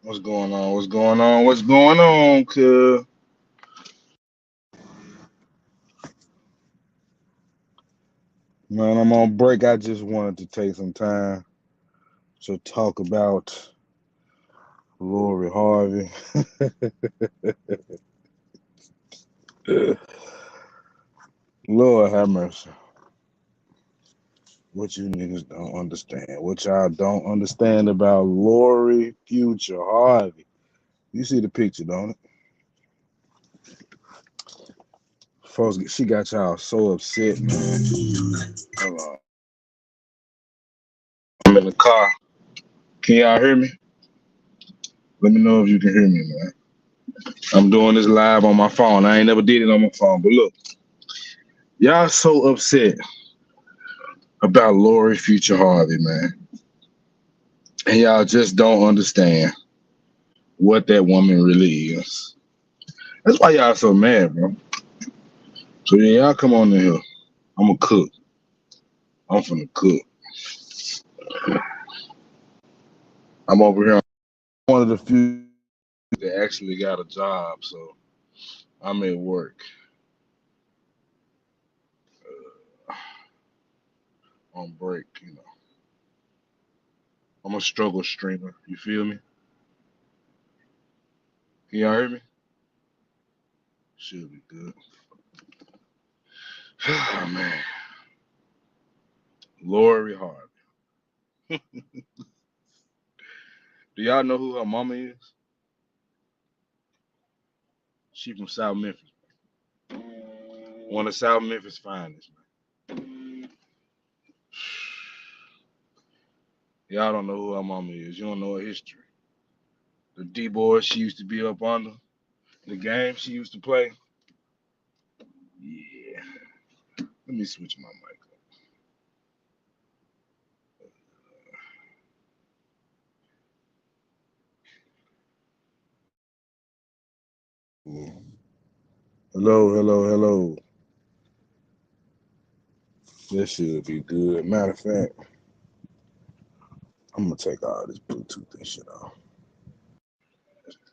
What's going on? What's going on? What's going on? Cuz man, I'm on break. I just wanted to take some time to talk about Lori Harvey. Lord have mercy. What you niggas don't understand. What y'all don't understand about Lori Future Harvey. You see the picture, don't it? Folks, she got y'all so upset, man. Hold on. I'm in the car. Can y'all hear me? Let me know if you can hear me, man. I'm doing this live on my phone. I ain't never did it on my phone, but look, y'all so upset about Lori Future Harvey, man, and y'all just don't understand what that woman really is. That's why y'all so mad, bro. So yeah, y'all come on in here. I'm gonna cook. I'm finna cook. I'm over here. I'm one of the few that actually got a job, so I'm at work on break. I'm a struggle streamer. You feel me? Can y'all hear me? Should be good. Oh man, Lori Harvey. Do y'all know who her mama is? She from South Memphis. One of South Memphis finest, man. Y'all don't know who her mama is. You don't know her history. The D boys she used to be up under. The game she used to play. Yeah. Let me switch my mic up. Hello, hello, hello. This should be good. Matter of fact, I'm gonna take all this Bluetooth and shit off.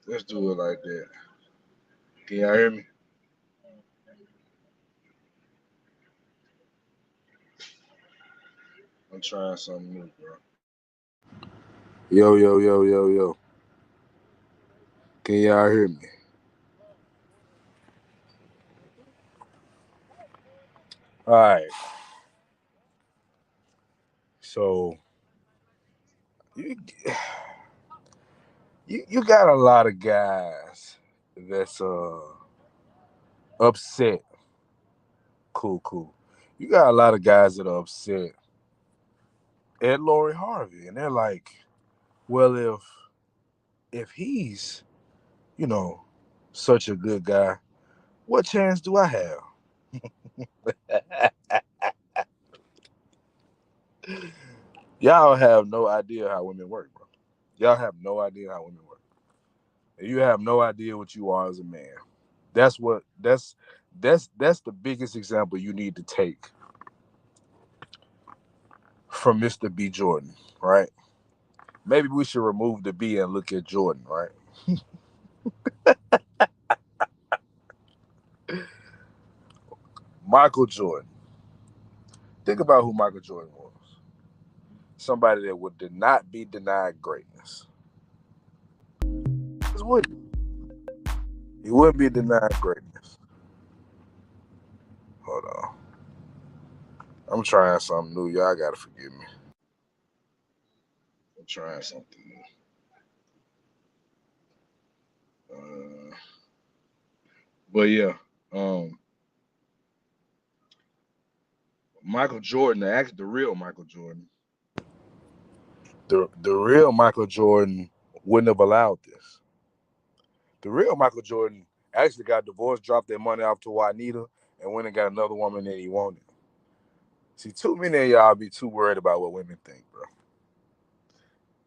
Let's do it like that. Can y'all hear me? I'm trying something new, bro. Yo, yo, yo, yo, yo. Can y'all hear me? All right. So you you got a lot of guys that's upset. Cool, cool. You got a lot of guys that are upset at Lori Harvey, and they're like, well, if he's you know such a good guy, what chance do I have? Y'all have no idea how women work, bro. Y'all have no idea how women work. And you have no idea what you are as a man. That's what that's the biggest example you need to take from Mr. B Jordan, right? Maybe we should remove the B and look at Jordan, right? Michael Jordan. Think about who Michael Jordan was. Somebody that would not be denied greatness. Just wouldn't. He wouldn't be denied greatness. Hold on. I'm trying something new. Y'all gotta forgive me. I'm trying something new. But yeah, um, Michael Jordan, the real Michael Jordan, the real Michael Jordan wouldn't have allowed this. The real Michael Jordan actually got divorced, dropped their money off to Juanita, and went and got another woman that he wanted. See, too many of y'all be too worried about what women think, bro.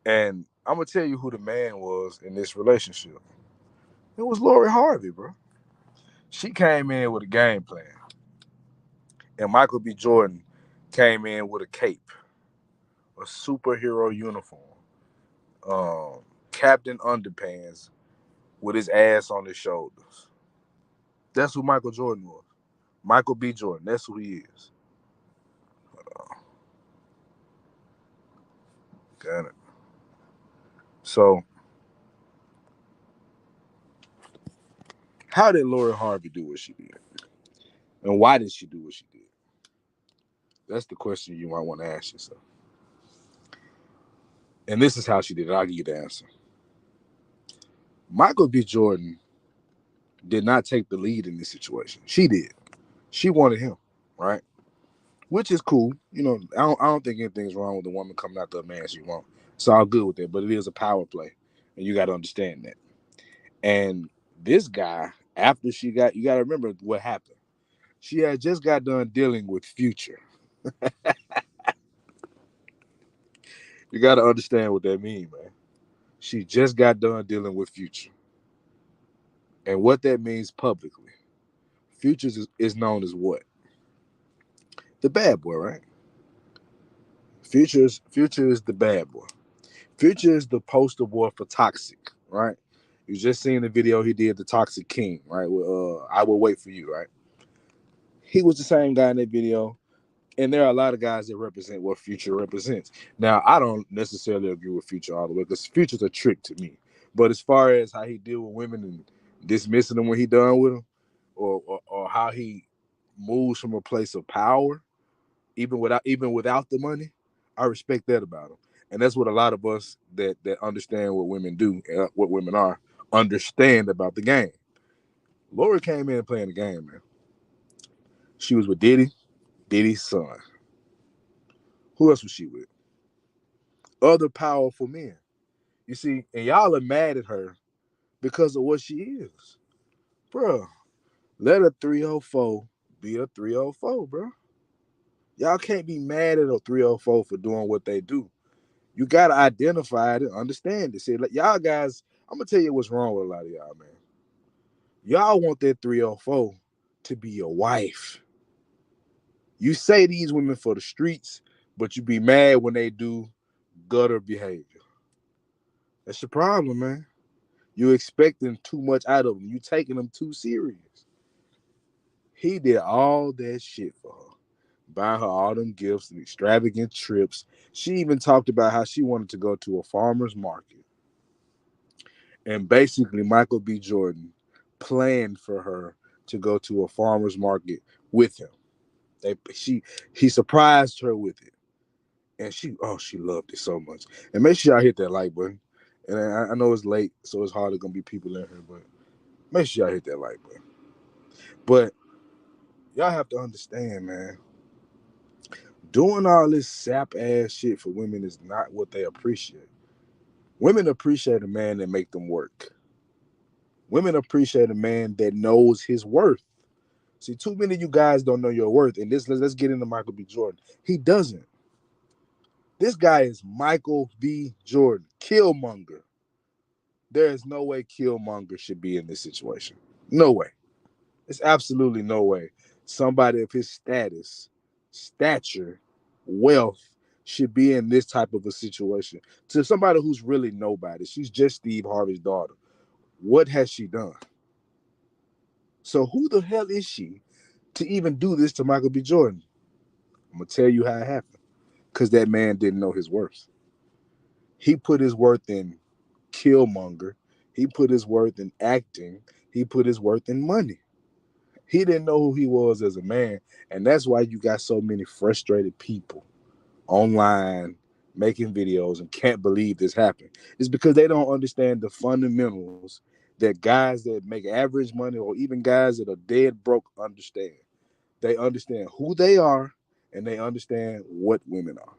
And I'm gonna tell you who the man was in this relationship. It was Lori Harvey, bro. She came in with a game plan, and Michael B. Jordan came in with a cape, a superhero uniform, um, Captain Underpants with his ass on his shoulders. That's who Michael Jordan was. Michael B. Jordan. That's who he is. Got it. So, how did Lori Harvey do what she did? And why did she do what she did? That's the question you might want to ask yourself. And this is how she did it. I'll give you the answer. Michael B. Jordan did not take the lead in this situation. She did. She wanted him, right? Which is cool. You know, I don't think anything's wrong with a woman coming after a man she wants. It's all good with it, but it is a power play. And you got to understand that. And this guy, after you got to remember what happened. She had just got done dealing with Future. You got to understand what that means, man. She just got done dealing with Future. And what that means publicly. Future is known as what? The bad boy, right? Future is the bad boy. Future is the poster boy for toxic, right? You just seen the video he did, the Toxic King, right? With, I Will Wait For You, right? He was the same guy in that video. And there are a lot of guys that represent what Future represents. Now, I don't necessarily agree with Future all the way because Future's a trick to me. But as far as how he deal with women and dismissing them when he done with them, or how he moves from a place of power, even without the money, I respect that about him. And that's what a lot of us that understand what women do, what women are, understand about the game. Lori came in playing the game, man. She was with Diddy's son. Who else was she with? Other powerful men. You see, and y'all are mad at her because of what she is. Bro, let a 304 be a 304, bro. Y'all can't be mad at a 304 for doing what they do. You got to identify it and understand it. See, like, y'all guys, I'm going to tell you what's wrong with a lot of y'all, man. Y'all want that 304 to be your wife. You say these women for the streets, but you be mad when they do gutter behavior. That's your problem, man. You expecting too much out of them. You taking them too serious. He did all that shit for her. Buying her all them gifts and extravagant trips. She even talked about how she wanted to go to a farmer's market. And basically, Michael B. Jordan planned for her to go to a farmer's market with him. He surprised her with it. And she loved it so much. And make sure y'all hit that like button. And I know it's late, so it's hardly going to be people in here, but make sure y'all hit that like button. But y'all have to understand, man, doing all this sap ass shit for women is not what they appreciate. Women appreciate a man that make them work. Women appreciate a man that knows his worth. See, too many of you guys don't know your worth. And let's get into Michael B. Jordan. He doesn't. This guy is Michael B. Jordan, Killmonger. There is no way Killmonger should be in this situation. No way. There's absolutely no way somebody of his stature, wealth should be in this type of a situation. To somebody who's really nobody. She's just Steve Harvey's daughter. What has she done? So who the hell is she to even do this to Michael B. Jordan? I'm going to tell you how it happened. Because that man didn't know his worth. He put his worth in Killmonger. He put his worth in acting. He put his worth in money. He didn't know who he was as a man. And that's why you got so many frustrated people online making videos and can't believe this happened. It's because they don't understand the fundamentals that guys that make average money or even guys that are dead broke understand. They understand who they are and they understand what women are.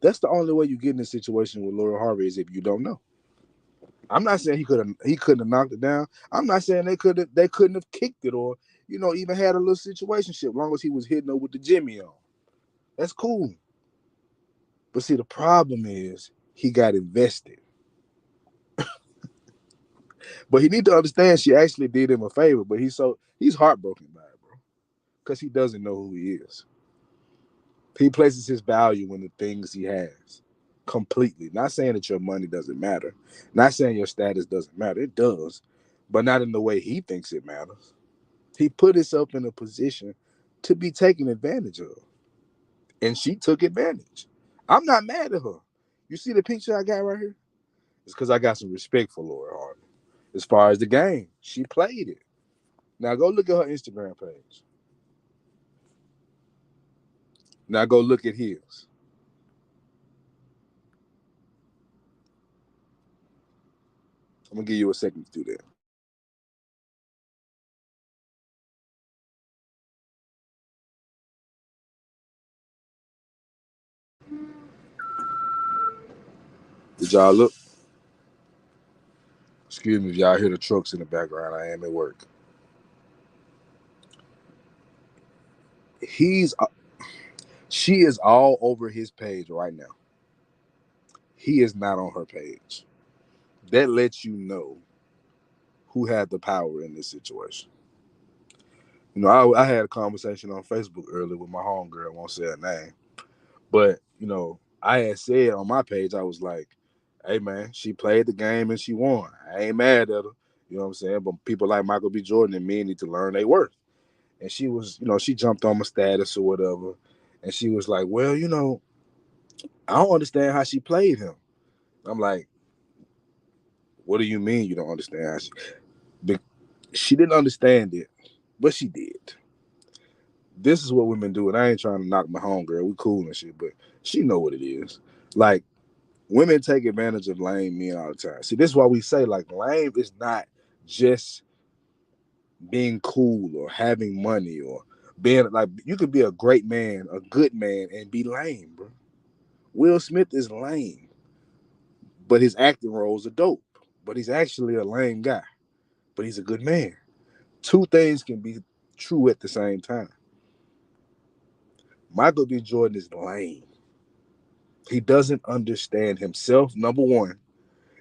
That's the only way you get in a situation with Lori Harvey is if you don't know. I'm not saying he couldn't have knocked it down. I'm not saying they couldn't have kicked it or, even had a little situationship, as long as he was hitting her with the Jimmy on. That's cool. But see, the problem is he got invested. But he need to understand she actually did him a favor, but he's heartbroken by it, bro. Because he doesn't know who he is. He places his value in the things he has. completely. Not saying that your money doesn't matter. Not saying your status doesn't matter. It does, but not in the way he thinks it matters. He put himself in a position to be taken advantage of, and she took advantage. I'm not mad at her. You see the picture I got right here? It's because I got some respect for Laura Harvey. As far as the game, she played it. Now go look at her Instagram page. Now go look at his. I'm gonna give you a second to do that. Did y'all look? Excuse me if y'all hear the trucks in the background. I am at work. He's She is all over his page right now. He is not on her page. That lets you know who had the power in this situation. You know, I had a conversation on Facebook earlier with my homegirl. I won't say her name, but I had said on my page, I was like, "Hey man, she played the game and she won. I ain't mad at her. You know what I'm saying? But people like Michael B. Jordan and me need to learn their worth." And she was, she jumped on my status or whatever, and she was like, "Well, I don't understand how she played him." I'm like, "What do you mean you don't understand how she didn't understand it, but she did." This is what women do, and I ain't trying to knock my homegirl. We cool and shit, but she know what it is. Like, women take advantage of lame men all the time. See, this is why we say like lame is not just being cool or having money or being like, you could be a great man, a good man, and be lame, bro. Will Smith is lame, but his acting roles are dope. But he's actually a lame guy, but he's a good man. Two things can be true at the same time. Michael B. Jordan is lame. He doesn't understand himself, number one,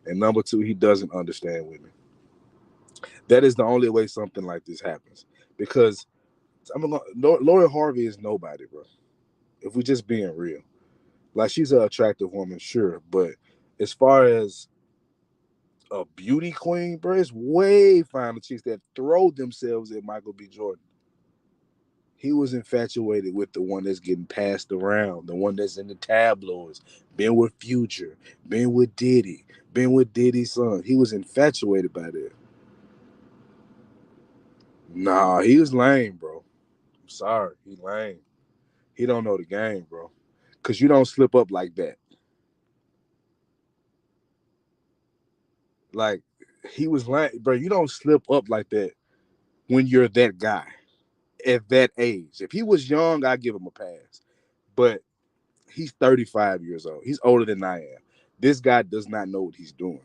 and number two, he doesn't understand women. That is the only way something like this happens. Because Lori Harvey is nobody, bro. If we just being real, like she's an attractive woman, sure, but as far as a beauty queen, bro, it's way finer chicks that throw themselves at Michael B. Jordan. He was infatuated with the one that's getting passed around, the one that's in the tabloids, been with Future, been with Diddy, been with Diddy's son. He was infatuated by that. Nah, he was lame, bro. I'm sorry, he lame. He don't know the game, bro. Cause you don't slip up like that. Like he was lame, bro. You don't slip up like that when you're that guy at that age. If he was young, I'd give him a pass. But he's 35 years old. He's older than I am. This guy does not know what he's doing.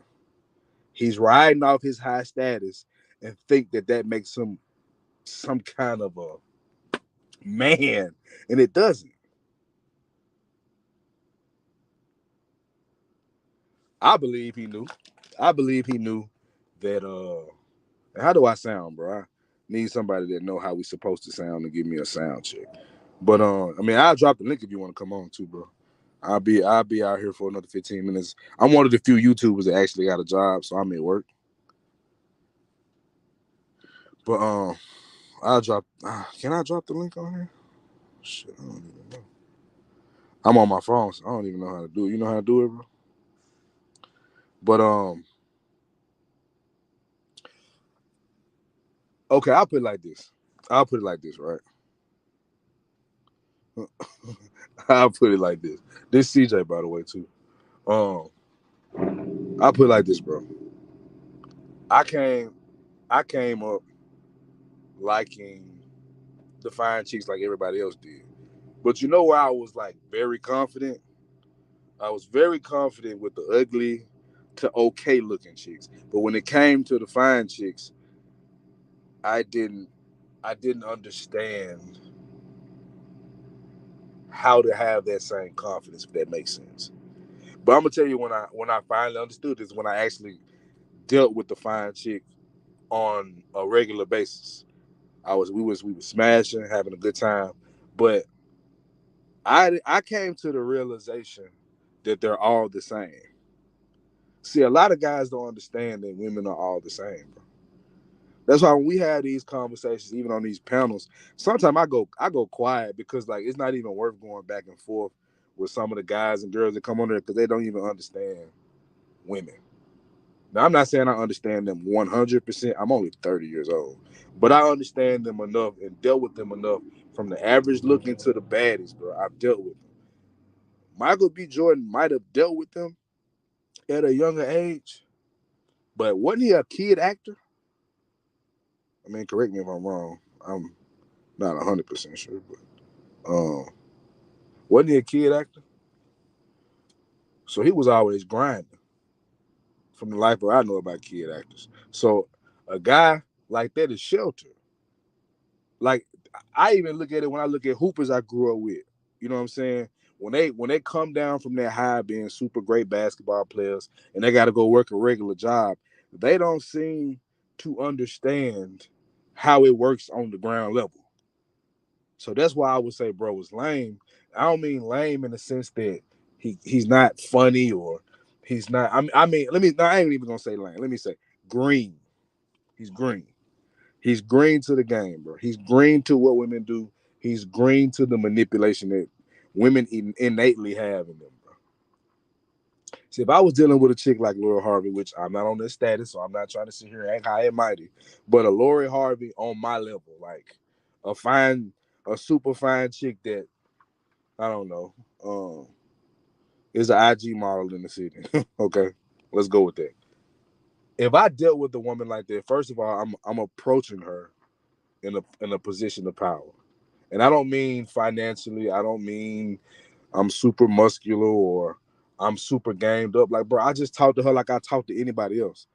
He's riding off his high status and think that that makes him some kind of a man, and it doesn't. I believe he knew. I believe he knew that. How do I sound, bro? I need somebody that know how we supposed to sound and give me a sound check. But I mean, I'll drop the link if you want to come on too, bro. I'll be out here for another 15 minutes. I'm one of the few YouTubers that actually got a job, so I'm at work. But I'll drop. Can I drop the link on here? Shit, I don't even know. I'm on my phone, so I don't even know how to do it. You know how to do it, bro? But okay, I'll put it like this. I'll put it like this, right? I'll put it like this. This CJ, by the way, too. Um, I'll put it like this, bro. I came, I came up liking the fine chicks like everybody else did. But you know where I was like very confident? I was very confident with the ugly to okay looking chicks. But when it came to the fine chicks, I didn't I didn't understand how to have that same confidence, if that makes sense. But I'm gonna tell you when I finally understood this, when I actually dealt with the fine chick on a regular basis. We was smashing, having a good time. But I came to the realization that they're all the same. See, a lot of guys don't understand that women are all the same, bro. That's why when we have these conversations, even on these panels, sometimes I go quiet because like it's not even worth going back and forth with some of the guys and girls that come on there because they don't even understand women. Now I'm not saying I understand them 100%. I'm only 30 years old, but I understand them enough and dealt with them enough from the average looking to the baddies, bro. I've dealt with them. Michael B. Jordan might have dealt with them at a younger age, but wasn't he a kid actor? I mean, correct me if I'm wrong. I'm not 100% sure, but wasn't he a kid actor? So he was always grinding from the life where I know about kid actors. So a guy like that is sheltered. Like I even look at it when I look at hoopers I grew up with. You know what I'm saying? When they come down from that high being super great basketball players and they got to go work a regular job, they don't seem to understand how it works on the ground level. So that's why I would say bro was lame. I don't mean lame in the sense that he's not funny or he's not. I mean let me. No, I ain't even gonna say lame. Let me say green. He's green. He's green to the game, bro. He's green to what women do. He's green to the manipulation that women innately have in them, bro. See, if I was dealing with a chick like Lori Harvey, which I'm not on this status, so I'm not trying to sit here and act high and mighty, but a Lori Harvey on my level, like a fine, a super fine chick that I don't know, is an IG model in the city. Okay, let's go with that. If I dealt with a woman like that, first of all, I'm approaching her in a position of power. And I don't mean financially. I don't mean I'm super muscular or I'm super gamed up. Like, bro, I just talk to her like I talk to anybody else.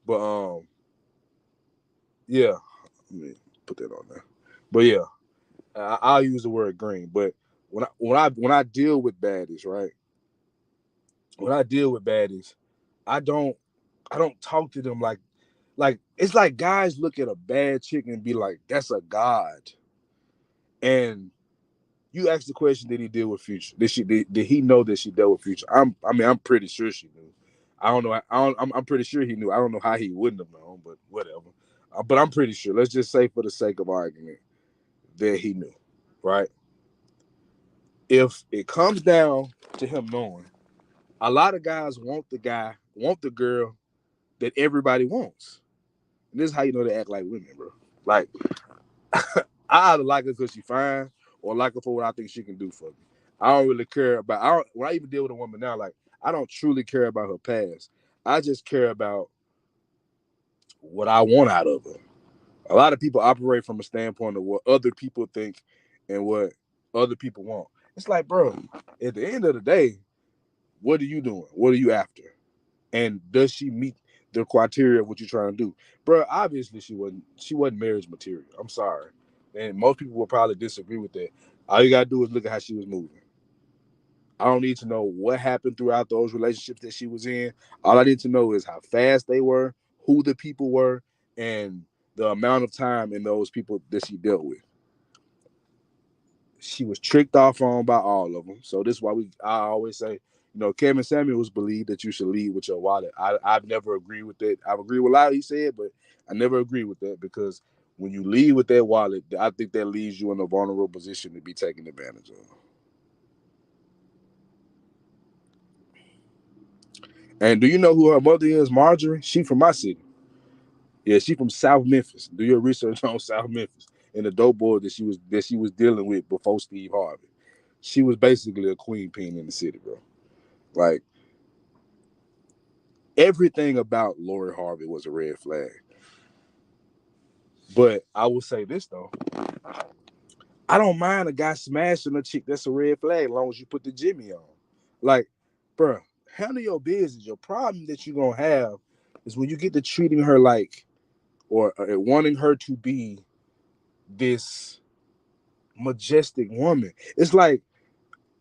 But yeah, let me put that on there. But yeah, I'll use the word green. But when I deal with baddies, right? When I deal with baddies, I don't I don't talk to them like it's like guys look at a bad chick and be like, that's a god. And you asked the question, did he deal with Future? Did he know that she dealt with Future? I'm pretty sure she knew. I don't know. I'm pretty sure he knew. I don't know how he wouldn't have known, but whatever. But I'm pretty sure. Let's just say, for the sake of argument, that he knew, right? If it comes down to him knowing, a lot of guys want the girl that everybody wants. And this is how you know they act like women, bro. Like I either like her because she fine or like her for what I think she can do for me. I don't really care about. When I even deal with a woman now, like I don't truly care about her past. I just care about what I want out of her. A lot of people operate from a standpoint of what other people think and what other people want. It's like, bro, at the end of the day, what are you doing? What are you after? And does she meet the criteria of what you're trying to do? Bro, obviously she wasn't marriage material. I'm sorry. And most people will probably disagree with that. All you gotta do is look at how she was moving. I don't need to know what happened throughout those relationships that she was in. All I need to know is how fast they were, who the people were, and the amount of time in those people that she dealt with. She was tricked off on by all of them. So this is why I always say, Kevin Samuels believed that you should lead with your wallet. I've never agreed with that. I've agreed with a lot he said, but I never agree with that because when you lead with that wallet, I think that leaves you in a vulnerable position to be taken advantage of. And do you know who her mother is, Marjorie? She from my city. Yeah, she from South Memphis. Do your research on South Memphis and the dope boy that she was dealing with before Steve Harvey. She was basically a queen pin in the city, bro. Like everything about Lori Harvey was a red flag. But I will say this though, I don't mind a guy smashing a chick that's a red flag as long as you put the Jimmy on. Like, bro, handle your business. Your problem that you're gonna have is when you get to treating her like or wanting her to be this majestic woman. It's like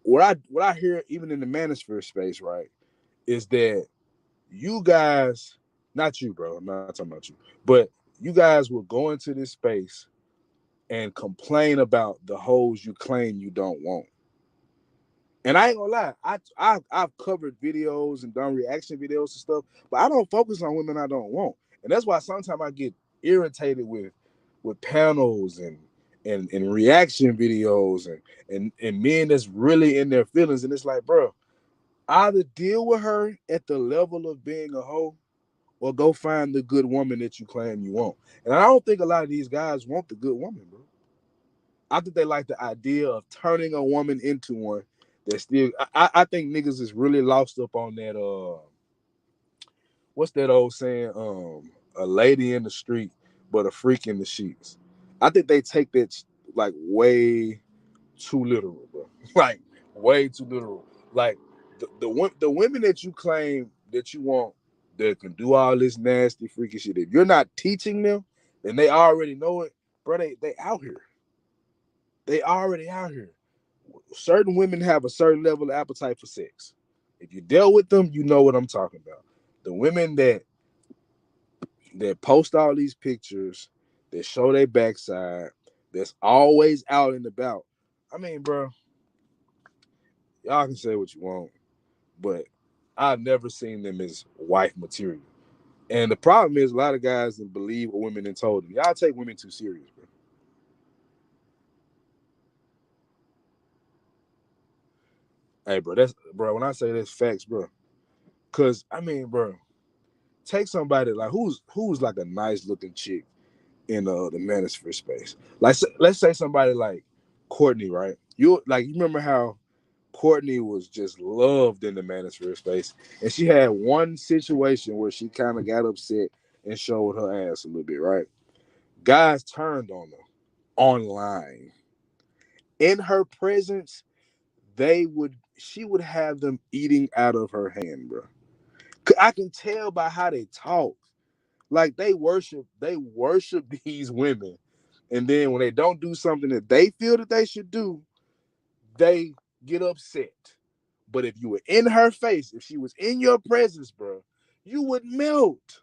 what I hear even in the manosphere space, right, is that you guys, not you, bro, I'm not talking about you, but you guys will go into this space and complain about the hoes you claim you don't want. And I ain't gonna lie, I've covered videos and done reaction videos and stuff, but I don't focus on women I don't want. And that's why sometimes I get irritated with panels and reaction videos and men that's really in their feelings. And it's like, bro, either deal with her at the level of being a hoe or go find the good woman that you claim you want. And I don't think a lot of these guys want the good woman, bro. I think they like the idea of turning a woman into one. That still, I think niggas is really lost up on that. What's that old saying? A lady in the street, but a freak in the sheets. I think they take that like way too literal, bro. Like way too literal. Like the women that you claim that you want that can do all this nasty freaky shit. If you're not teaching them, and they already know it, bro. They out here. They already out here. Certain women have a certain level of appetite for sex. If you deal with them, you know what I'm talking about. The women that post all these pictures, that show their backside, that's always out and about. I mean, bro, y'all can say what you want, but I've never seen them as wife material. And the problem is, a lot of guys that believe what women have told them. Y'all take women too serious, bro. Hey, bro, that's bro. When I say that's facts, bro, because I mean, bro, take somebody like who's like a nice looking chick in the manosphere space. Like let's say somebody like Courtney, right? You remember how Courtney was just loved in the manosphere space, and she had one situation where she kind of got upset and showed her ass a little bit, right? Guys turned on her online. In her presence, she would have them eating out of her hand, bro. I can tell by how they talk. Like they worship these women. And then when they don't do something that they feel that they should do, they get upset. But if you were in her face, if she was in your presence, bro, you would melt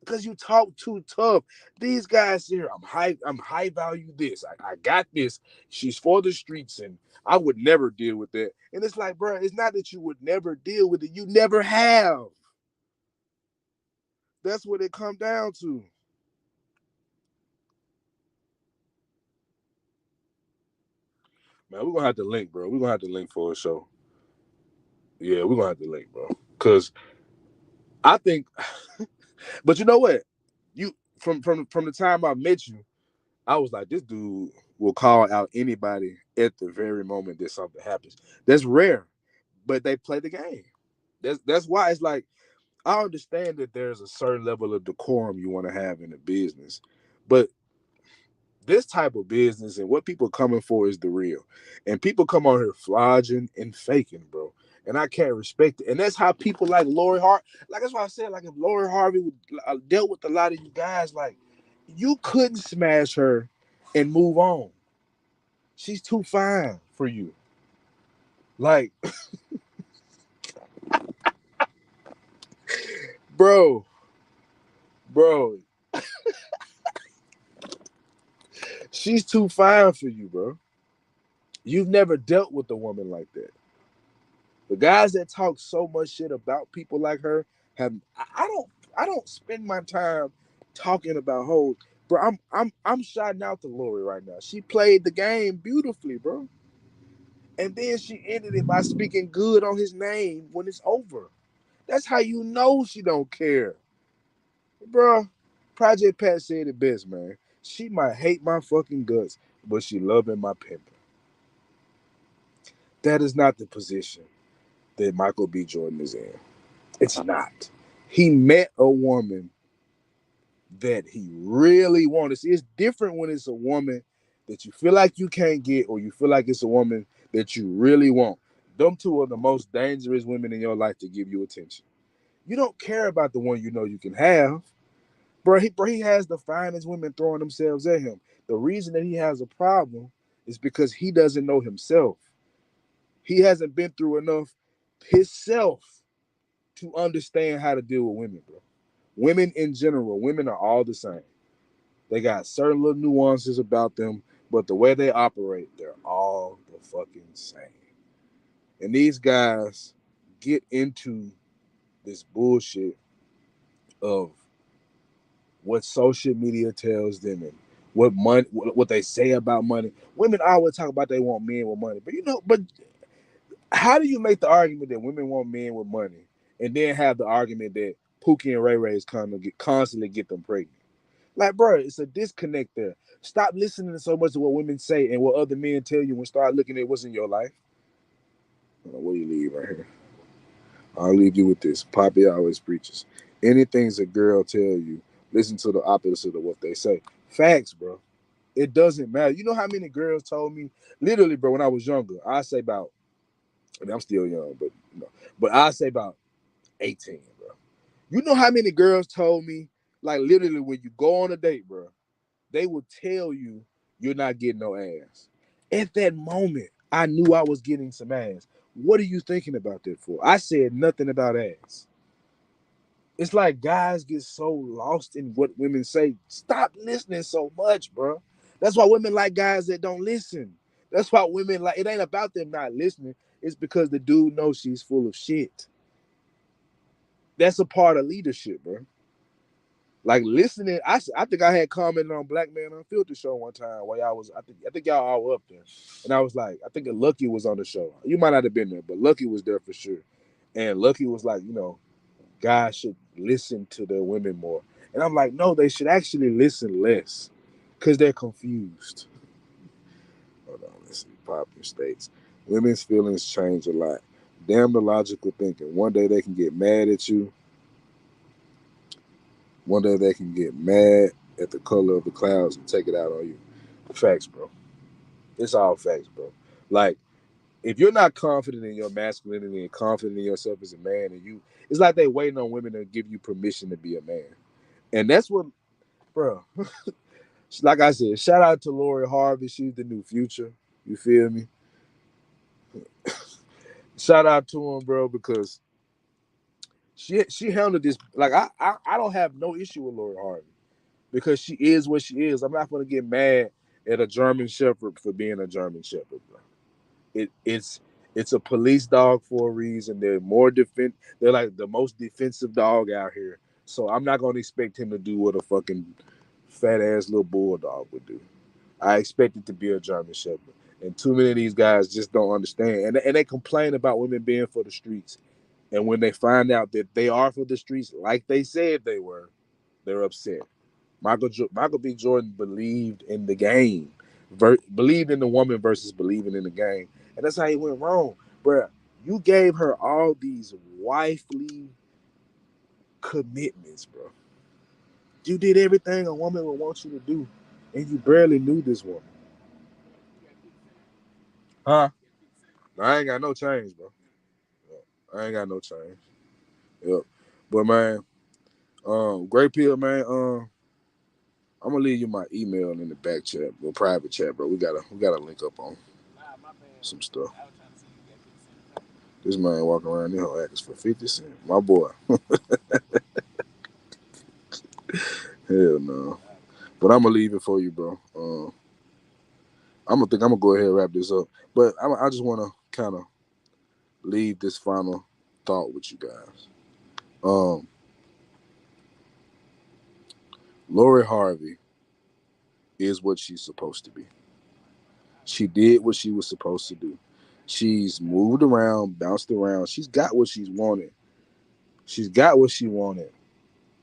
because you talk too tough. These guys here, I'm high value this. I got this. She's for the streets, and I would never deal with that. And it's like, bro, it's not that you would never deal with it. You never have. That's what it come down to. Man, we're gonna have to link, bro. We're gonna have to link for a show. Yeah, we're gonna have to link, bro. Cause I think but you know what? You from the time I met you, I was like, this dude will call out anybody at the very moment that something happens. That's rare, but they play the game. That's why it's like I understand that there's a certain level of decorum you want to have in a business, but this type of business and what people coming for is the real. And people come on here flogging and faking, bro. And I can't respect it. And that's how people like Lori Hart, like that's why I said, like if Lori Harvey would dealt with a lot of you guys, like you couldn't smash her and move on. She's too fine for you. Like, bro, bro, she's too fine for you, bro. You've never dealt with a woman like that. The guys that talk so much shit about people like her have I don't spend my time talking about hoes. Bro, I'm shouting out to Lori right now. She played the game beautifully, bro. And then she ended it by speaking good on his name when it's over. That's how you know she don't care. Bro, Project Pat said it best, man. She might hate my fucking guts, but she loving my pimping. That is not the position that Michael B. Jordan is in. It's not. He met a woman that he really wanted. See, it's different when it's a woman that you feel like you can't get, or you feel like it's a woman that you really want. Them two are the most dangerous women in your life to give you attention. You don't care about the one you know you can have. Bro, he has the finest women throwing themselves at him. The reason that he has a problem is because he doesn't know himself. He hasn't been through enough himself to understand how to deal with women, bro. Women in general, women are all the same. They got certain little nuances about them, but the way they operate, they're all the fucking same. And these guys get into this bullshit of what social media tells them and what money, what they say about money. Women always talk about they want men with money, but but how do you make the argument that women want men with money, and then have the argument that Pookie and Ray Ray's constantly get them pregnant? Like, bro, it's a disconnect there. Stop listening so much to what women say and what other men tell you, and start looking at what's in your life. What do you leave right here? I'll leave you with this. Poppy always preaches. Anything's a girl tell you, listen to the opposite of what they say. Facts, bro. It doesn't matter. You know how many girls told me, literally, bro, when I was younger, I say about, I mean, I'm still young, but but I say about 18, bro. You know how many girls told me, like, literally, when you go on a date, bro, they will tell you you're not getting no ass. At that moment, I knew I was getting some ass. What are you thinking about that for? I said nothing about ass. It's like guys get so lost in what women say. Stop listening so much, bro. That's why women like guys that don't listen. That's why women like, it ain't about them not listening. It's because the dude knows she's full of shit. That's a part of leadership, bro. Like listening, I think I had commented on Black Man Unfiltered show one time while y'all was, I think y'all all were up there, and I was like, I think Lucky was on the show. You might not have been there, but Lucky was there for sure. And Lucky was like, guys should listen to their women more. And I'm like, no, they should actually listen less, because they're confused. Hold on, let's see. Popular states, women's feelings change a lot. Damn the logical thinking. One day they can get mad at you. One day they can get mad at the color of the clouds and take it out on you. Facts, bro. It's all facts, bro. Like, if you're not confident in your masculinity and confident in yourself as a man, and it's like they waiting on women to give you permission to be a man. And that's what, bro. Like I said, shout out to Lori Harvey. She's the new future. You feel me? Shout out to him, bro, because she handled this. Like I don't have no issue with Lori Harvey, because she is what she is. I'm not gonna get mad at a German Shepherd for being a German Shepherd, bro. It's a police dog for a reason. They're like the most defensive dog out here. So I'm not gonna expect him to do what a fucking fat ass little bulldog would do. I expect it to be a German Shepherd. And too many of these guys just don't understand. And they complain about women being for the streets. And when they find out that they are for the streets, like they said they were, they're upset. Michael B. Jordan believed in the game, believed in the woman versus believing in the game, and that's how he went wrong, bro. You gave her all these wifely commitments, bro. You did everything a woman would want you to do, and you barely knew this woman, huh? I ain't got no change, bro. I ain't got no change. Yep. But man, great pill, man. I'm gonna leave you my email in the back chat or private chat, bro. We gotta link up on some stuff. This man walking around here acting for 50 cents. My boy. Hell no. But I'm gonna leave it for you, bro. I'm gonna go ahead and wrap this up. But I just wanna kind of leave this final thought with you guys. Um, Lori Harvey is what she's supposed to be. She did what she was supposed to do. She's moved around, bounced around. She's got what she's wanted. She's got what she wanted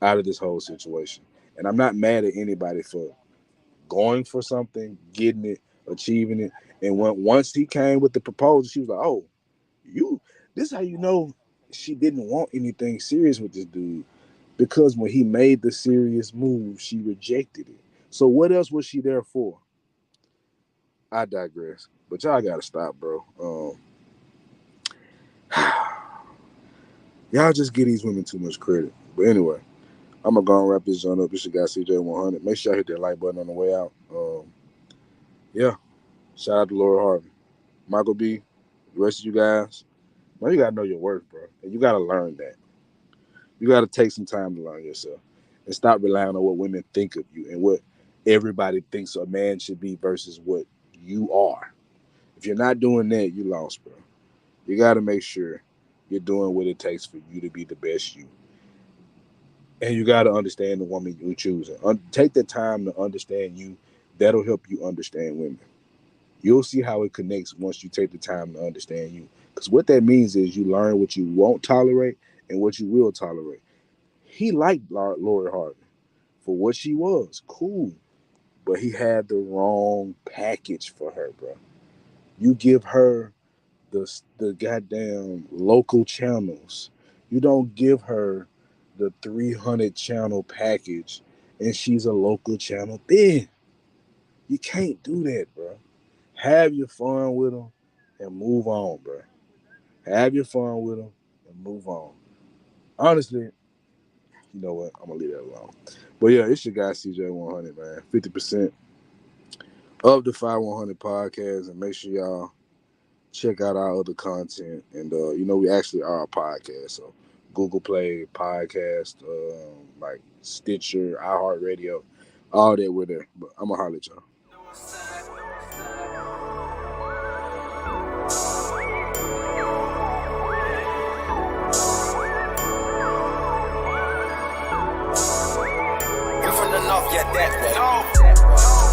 out of this whole situation. And I'm not mad at anybody for going for something, getting it, achieving it. And once he came with the proposal, she was like, "Oh, you. This is how you know she didn't want anything serious with this dude, because when he made the serious move, she rejected it. So what else was she there for?" I digress. But y'all gotta stop, bro. Y'all just give these women too much credit. But anyway, I'm gonna go and wrap this joint up. This your guy CJ100. Make sure y'all hit that like button on the way out. Yeah. Shout out to Laura Harvey. Michael B, the rest of you guys, man, you gotta know your worth, bro. And you gotta learn that. You gotta take some time to learn yourself and stop relying on what women think of you and what everybody thinks a man should be versus what you are. If you're not doing that, you lost, bro. You got to make sure you're doing what it takes for you to be the best you. And you got to understand the woman you're choosing. Take the time to understand you. That'll help you understand women. You'll see how it connects once you take the time to understand you. Because what that means is you learn what you won't tolerate and what you will tolerate. He liked Lori Harvey for what she was. Cool. But he had the wrong package for her, bro. You give her the goddamn local channels. You don't give her the 300 channel package and she's a local channel then. You can't do that, bro. Have your fun with them and move on, bro. Have your fun with them and move on. Honestly, you know what? I'm gonna leave that alone. But yeah, it's your guy CJ100, man. 50% of the 5100 podcast, and make sure y'all check out our other content. And we actually are a podcast, so Google Play podcast, like Stitcher, iHeartRadio, all that we're there. But I'm gonna holler at y'all. You're from the north, yeah, that way.